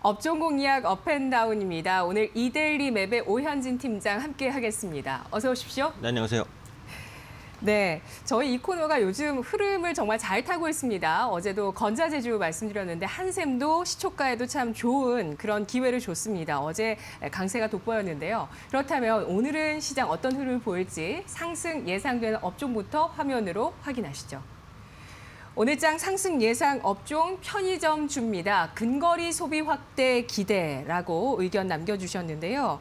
업종공 이야기 업앤다운입니다. 오늘 이데일리 맵의 오현진 팀장 함께 하겠습니다. 어서 오십시오. 네, 안녕하세요. 네, 저희 이 코너가 요즘 흐름을 정말 잘 타고 있습니다. 어제도 건자제주 말씀드렸는데 한샘도 시초가에도 참 좋은 그런 기회를 줬습니다. 어제 강세가 돋보였는데요. 그렇다면 오늘은 시장 어떤 흐름을 보일지 상승 예상되는 업종부터 화면으로 확인하시죠. 오늘장 상승 예상 업종 편의점주입니다. 근거리 소비 확대 기대라고 의견 남겨주셨는데요.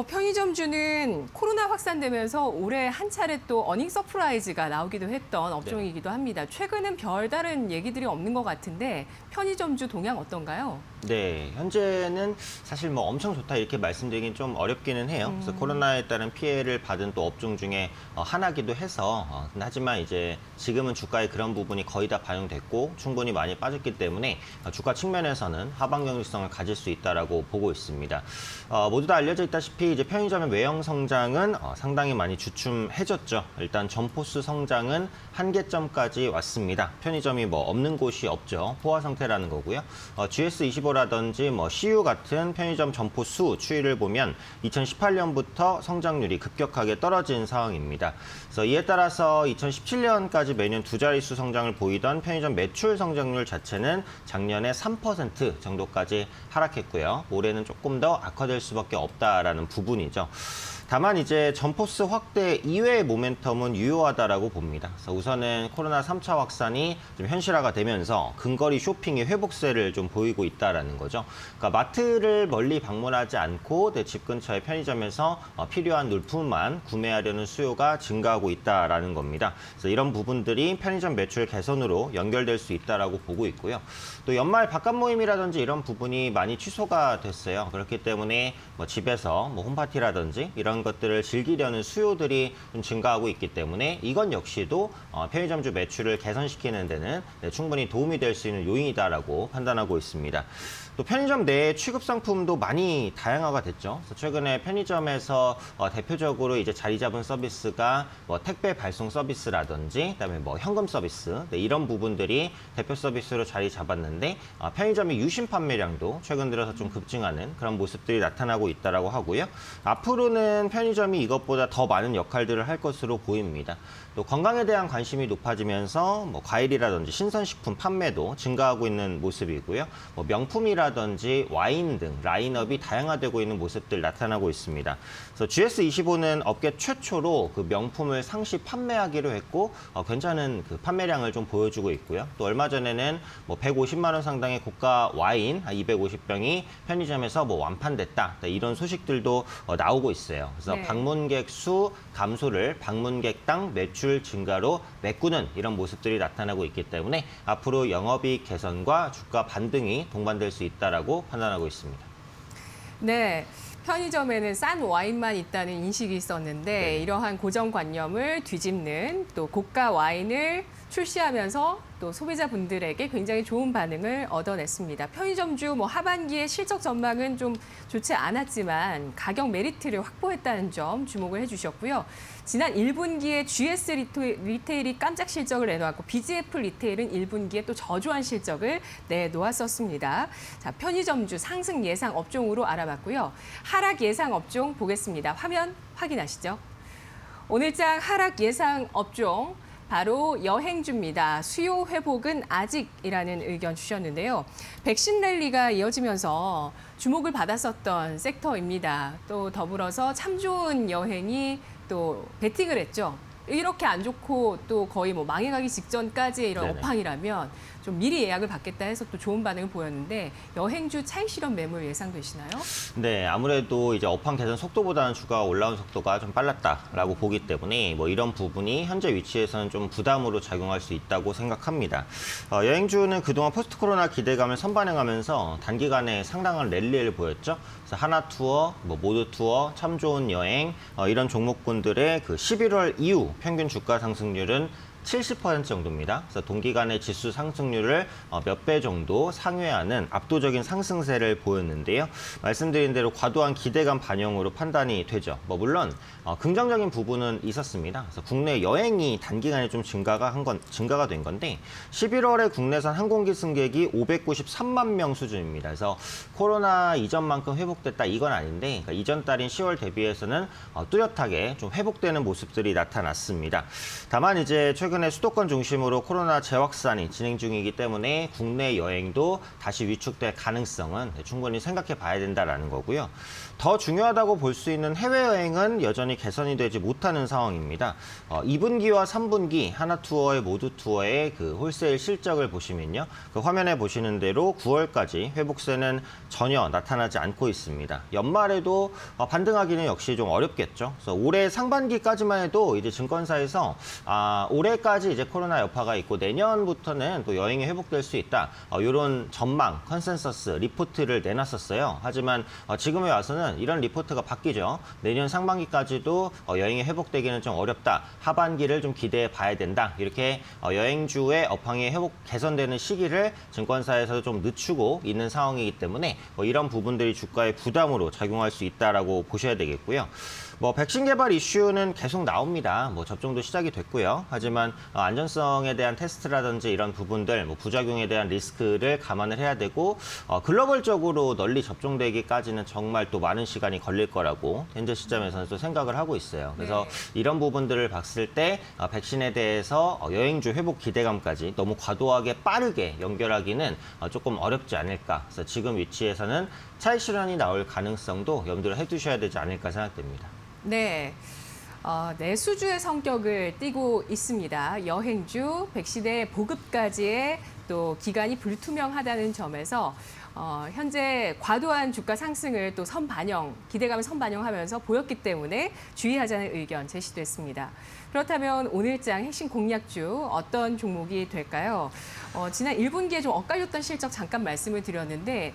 편의점주는 코로나 확산되면서 올해 한 차례 또 어닝 서프라이즈가 나오기도 했던 업종이기도 합니다. 최근은 별다른 얘기들이 없는 것 같은데 편의점주 동향 어떤가요? 네, 현재는 사실 뭐 엄청 좋다 이렇게 말씀드리긴 좀 어렵기는 해요. 그래서 코로나에 따른 피해를 받은 또 업종 중에 하나기도 해서 하지만 이제 지금은 주가에 그런 부분이 거의 다 반영됐고 충분히 많이 빠졌기 때문에 주가 측면에서는 하방 경직성을 가질 수 있다라고 보고 있습니다. 모두 다 알려져 있다시피 이제 편의점의 외형 성장은 상당히 많이 주춤해졌죠. 일단 점포수 성장은 한계점까지 왔습니다. 편의점이 뭐 없는 곳이 없죠. 포화 상태라는 거고요. GS25라든지 뭐 CU 같은 편의점 점포 수 추이를 보면 2018년부터 성장률이 급격하게 떨어진 상황입니다. 그래서 이에 따라서 2017년까지 매년 두 자릿수 성장을 보이던 편의점 매출 성장률 자체는 작년에 3% 정도까지 하락했고요. 올해는 조금 더 악화될 수밖에 없다라는 부분이죠. 다만 이제 점포수 확대 이외의 모멘텀은 유효하다라고 봅니다. 그래서 우선은 코로나 3차 확산이 좀 현실화가 되면서 근거리 쇼핑의 회복세를 좀 보이고 있다라는 거죠. 그러니까 마트를 멀리 방문하지 않고 내 집 근처의 편의점에서 필요한 물품만 구매하려는 수요가 증가하고 있다라는 겁니다. 그래서 이런 부분들이 편의점 매출 개선으로 연결될 수 있다라고 보고 있고요. 또 연말 바깥 모임이라든지 이런 부분이 많이 취소가 됐어요. 그렇기 때문에 뭐 집에서 뭐 홈파티라든지 이런 것들을 즐기려는 수요들이 좀 증가하고 있기 때문에 이건 역시도 편의점주 매출을 개선시키는 데는 충분히 도움이 될 수 있는 요인이다라고 판단하고 있습니다. 또 편의점 내 취급 상품도 많이 다양화가 됐죠. 그래서 최근에 편의점에서 대표적으로 이제 자리 잡은 서비스가 뭐 택배 발송 서비스라든지 그다음에 뭐 현금 서비스 이런 부분들이 대표 서비스로 자리 잡았는데 편의점의 유심 판매량도 최근 들어서 좀 급증하는 그런 모습들이 나타나고 있다라고 하고요. 앞으로는 편의점이 이것보다 더 많은 역할들을 할 것으로 보입니다. 또 건강에 대한 관심이 높아지면서 뭐 과일이라든지 신선식품 판매도 증가하고 있는 모습이고요. 뭐 명품이라든지 와인 등 라인업이 다양화되고 있는 모습들 나타나고 있습니다. 그래서 GS25는 업계 최초로 그 명품을 상시 판매하기로 했고 괜찮은 그 판매량을 좀 보여주고 있고요. 또 얼마 전에는 뭐 150만 원 상당의 고가 와인 250병이 편의점에서 뭐 완판됐다 이런 소식들도 나오고 있어요. 그래서 네. 방문객 수 감소를 방문객당 매출 증가로 메꾸는 이런 모습들이 나타나고 있기 때문에 앞으로 영업이익 개선과 주가 반등이 동반될 수 있다라고 판단하고 있습니다. 네. 편의점에는 싼 와인만 있다는 인식이 있었는데 이러한 고정관념을 뒤집는 또 고가 와인을 출시하면서 또 소비자분들에게 굉장히 좋은 반응을 얻어냈습니다. 편의점주 하반기의 실적 전망은 좀 좋지 않았지만 가격 메리트를 확보했다는 점 주목을 해주셨고요. 지난 1분기에 GS 리테일이 깜짝 실적을 내놓았고 BGF 리테일은 1분기에 또 저조한 실적을 내놓았었습니다. 자, 편의점주 상승 예상 업종으로 알아봤고요. 하락 예상 업종 보겠습니다. 화면 확인하시죠. 오늘장 하락 예상 업종 바로 여행주입니다. 수요 회복은 아직이라는 의견 주셨는데요. 백신 랠리가 이어지면서 주목을 받았었던 섹터입니다. 또 더불어서 참 좋은 여행이 또 베팅을 했죠. 이렇게 안 좋고 또 거의 망해가기 직전까지의 이런 네네. 업황이라면 좀 미리 예약을 받겠다 해서 또 좋은 반응을 보였는데 여행주 차익 실현 매물 예상되시나요? 네, 아무래도 이제 업황 개선 속도보다는 주가가 올라온 속도가 좀 빨랐다라고 보기 때문에 뭐 이런 부분이 현재 위치에서는 좀 부담으로 작용할 수 있다고 생각합니다. 여행주는 그동안 포스트 코로나 기대감을 선반영하면서 단기간에 상당한 랠리를 보였죠. 그래서 하나투어, 모두투어, 참 좋은 여행 이런 종목군들의 그 11월 이후 평균 주가 상승률은 70% 정도입니다. 그래서 동기간의 지수 상승률을 몇 배 정도 상회하는 압도적인 상승세를 보였는데요. 말씀드린 대로 과도한 기대감 반영으로 판단이 되죠. 물론 긍정적인 부분은 있었습니다. 그래서 국내 여행이 단기간에 좀 증가가 된 건데 11월에 국내산 항공기 승객이 593만 명 수준입니다. 그래서 코로나 이전만큼 회복됐다 이건 아닌데 그러니까 이전 달인 10월 대비해서는 뚜렷하게 좀 회복되는 모습들이 나타났습니다. 다만 이제 최근에 수도권 중심으로 코로나 재확산이 진행 중이기 때문에 국내 여행도 다시 위축될 가능성은 충분히 생각해 봐야 된다라는 거고요. 더 중요하다고 볼 수 있는 해외여행은 여전히 개선이 되지 못하는 상황입니다. 2분기와 3분기 하나투어의 모두 투어의 그 홀세일 실적을 보시면요. 그 화면에 보시는 대로 9월까지 회복세는 전혀 나타나지 않고 있습니다. 연말에도 반등하기는 역시 좀 어렵겠죠. 그래서 올해 상반기까지만 해도 이제 증권사에서 올해까지 이제 코로나 여파가 있고 내년부터는 또 여행이 회복될 수 있다. 이런 전망, 컨센서스, 리포트를 내놨었어요. 하지만 지금에 와서는 이런 리포트가 바뀌죠. 내년 상반기까지도 여행이 회복되기는 좀 어렵다. 하반기를 좀 기대해 봐야 된다. 이렇게 여행주의 업황이 개선되는 시기를 증권사에서 좀 늦추고 있는 상황이기 때문에 이런 부분들이 주가의 부담으로 작용할 수 있다라고 보셔야 되겠고요. 백신 개발 이슈는 계속 나옵니다. 접종도 시작이 됐고요. 하지만 안전성에 대한 테스트라든지 이런 부분들, 부작용에 대한 리스크를 감안을 해야 되고 글로벌적으로 널리 접종되기까지는 정말 또 많은 시간이 걸릴 거라고 현재 시점에서는 또 생각을 하고 있어요. 그래서 이런 부분들을 봤을 때 백신에 대해서 여행주 회복 기대감까지 너무 과도하게 빠르게 연결하기는 조금 어렵지 않을까. 그래서 지금 위치에서는 차익 실현이 나올 가능성도 염두를 해두셔야 되지 않을까 생각됩니다. 네. 내수주의 성격을 띠고 있습니다. 여행주, 백신의 보급까지의 또 기간이 불투명하다는 점에서 현재 과도한 주가 상승을 또 기대감을 선반영하면서 보였기 때문에 주의하자는 의견 제시됐습니다. 그렇다면 오늘장 핵심 공략주 어떤 종목이 될까요? 지난 1분기에 좀 엇갈렸던 실적 잠깐 말씀을 드렸는데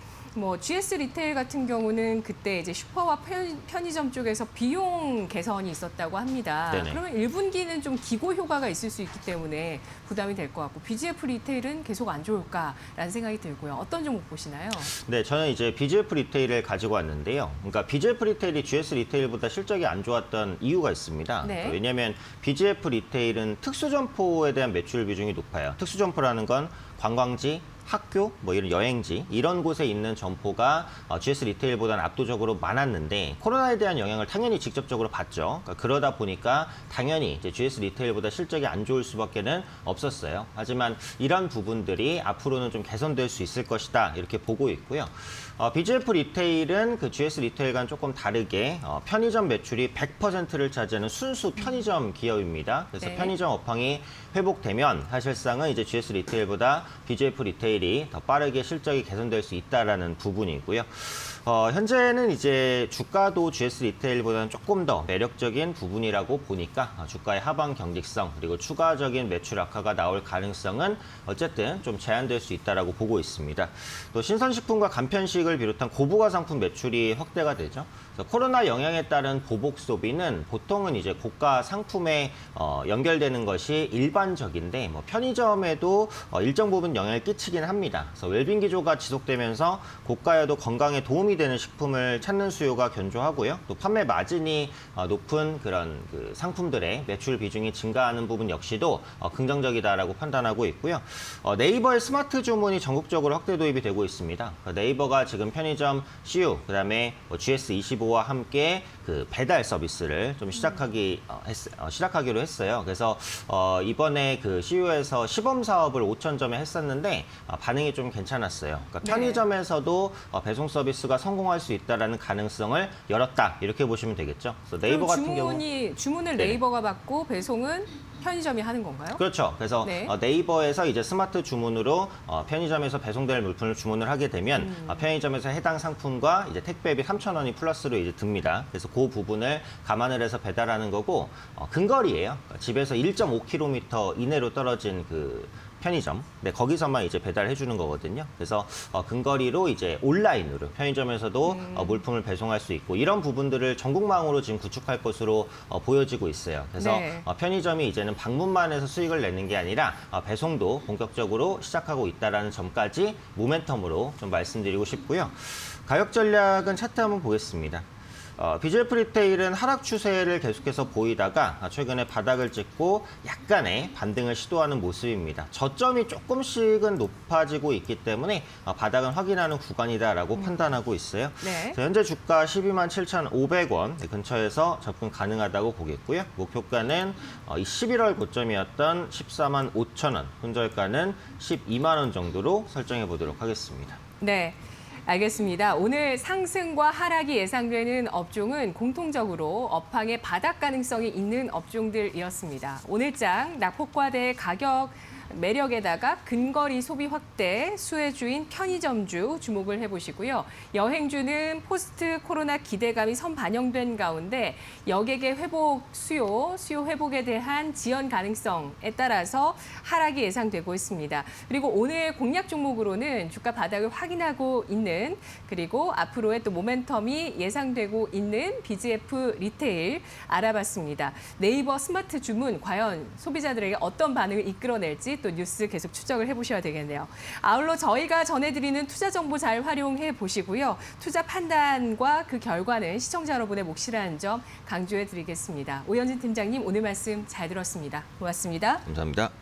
GS 리테일 같은 경우는 그때 이제 슈퍼와 편의점 쪽에서 비용 개선이 있었다고 합니다. 네네. 그러면 1분기는 좀 기고 효과가 있을 수 있기 때문에 부담이 될 것 같고 BGF 리테일은 계속 안 좋을까라는 생각이 들고요. 어떤 종목 보시나요? 네, 저는 이제 BGF 리테일을 가지고 왔는데요. 그러니까 BGF 리테일이 GS 리테일보다 실적이 안 좋았던 이유가 있습니다. 네. 왜냐하면 BGF 리테일은 특수점포에 대한 매출 비중이 높아요. 특수점포라는 건 관광지, 학교, 이런 여행지 이런 곳에 있는 점포가 GS 리테일보다는 압도적으로 많았는데 코로나에 대한 영향을 당연히 직접적으로 받죠. 그러다 보니까 당연히 이제 GS 리테일보다 실적이 안 좋을 수밖에는 없었어요. 하지만 이런 부분들이 앞으로는 좀 개선될 수 있을 것이다 이렇게 보고 있고요. BGF 리테일은 그 GS 리테일과는 조금 다르게 편의점 매출이 100%를 차지하는 순수 편의점 기업입니다. 그래서 네. 편의점 업황이 회복되면 사실상은 이제 GS 리테일보다 BGF 리테일이 더 빠르게 실적이 개선될 수 있다라는 부분이고요. 현재는 이제 주가도 GS 리테일보다는 조금 더 매력적인 부분이라고 보니까 주가의 하방 경직성 그리고 추가적인 매출 악화가 나올 가능성은 어쨌든 좀 제한될 수 있다라고 보고 있습니다. 또 신선식품과 간편식을 비롯한 고부가 상품 매출이 확대가 되죠. 그래서 코로나 영향에 따른 보복 소비는 보통은 이제 고가 상품에 연결되는 것이 일반적인데 편의점에도 일정 부분 영향을 끼치긴 합니다. 그래서 웰빙 기조가 지속되면서 고가여도 건강에 도움이 되는 식품을 찾는 수요가 견조하고요. 또 판매 마진이 높은 그런 그 상품들의 매출 비중이 증가하는 부분 역시도 긍정적이다라고 판단하고 있고요. 네이버의 스마트 주문이 전국적으로 확대 도입이 되고 있습니다. 네이버가 지금 편의점 CU, 그다음에 GS25와 함께 그 배달 서비스를 좀 시작하기로 했어요. 그래서 이번에 그 CU에서 시범 사업을 5,000점에 했었는데 반응이 좀 괜찮았어요. 그러니까 네. 편의점에서도 배송 서비스가 성공할 수 있다라는 가능성을 열었다 이렇게 보시면 되겠죠. 그래서 네이버 같은 경우 주문을 네. 네이버가 받고 배송은 편의점이 하는 건가요? 그렇죠. 그래서 네. 네이버에서 이제 스마트 주문으로 편의점에서 배송될 물품을 주문을 하게 되면 편의점에서 해당 상품과 이제 택배비 3,000원이 플러스로 이제 듭니다. 그래서 그 부분을 감안을 해서 배달하는 거고 근거리예요. 그러니까 집에서 1.5km 이내로 떨어진 그 편의점. 네, 거기서만 이제 배달해 주는 거거든요. 그래서 근거리로 이제 온라인으로 편의점에서도 물품을 배송할 수 있고 이런 부분들을 전국망으로 지금 구축할 것으로 보여지고 있어요. 그래서 네. 편의점이 이제는 방문만 해서 수익을 내는 게 아니라 배송도 본격적으로 시작하고 있다라는 점까지 모멘텀으로 좀 말씀드리고 싶고요. 가격 전략은 차트 한번 보겠습니다. BJF 리테일은 하락 추세를 계속해서 보이다가 최근에 바닥을 찍고 약간의 반등을 시도하는 모습입니다. 저점이 조금씩은 높아지고 있기 때문에 바닥은 확인하는 구간이다라고 판단하고 있어요. 네. 자, 현재 주가 12만 7,500원 근처에서 접근 가능하다고 보겠고요. 목표가는 이 11월 고점이었던 14만 5천 원, 손절가는 12만 원 정도로 설정해 보도록 하겠습니다. 네. 알겠습니다. 오늘 상승과 하락이 예상되는 업종은 공통적으로 업황의 바닥 가능성이 있는 업종들이었습니다. 오늘장 낙폭과대 가격 매력에다가 근거리 소비 확대, 수혜주인 편의점주 주목을 해보시고요. 여행주는 포스트 코로나 기대감이 선반영된 가운데 여객의 회복 수요 회복에 대한 지연 가능성에 따라서 하락이 예상되고 있습니다. 그리고 오늘 공략 종목으로는 주가 바닥을 확인하고 있는 그리고 앞으로의 또 모멘텀이 예상되고 있는 BJF 리테일 알아봤습니다. 네이버 스마트 주문 과연 소비자들에게 어떤 반응을 이끌어낼지 또 뉴스 계속 추적을 해보셔야 되겠네요. 아울러 저희가 전해드리는 투자 정보 잘 활용해 보시고요. 투자 판단과 그 결과는 시청자 여러분의 몫이라는 점 강조해 드리겠습니다. 오현진 팀장님 오늘 말씀 잘 들었습니다. 고맙습니다. 감사합니다.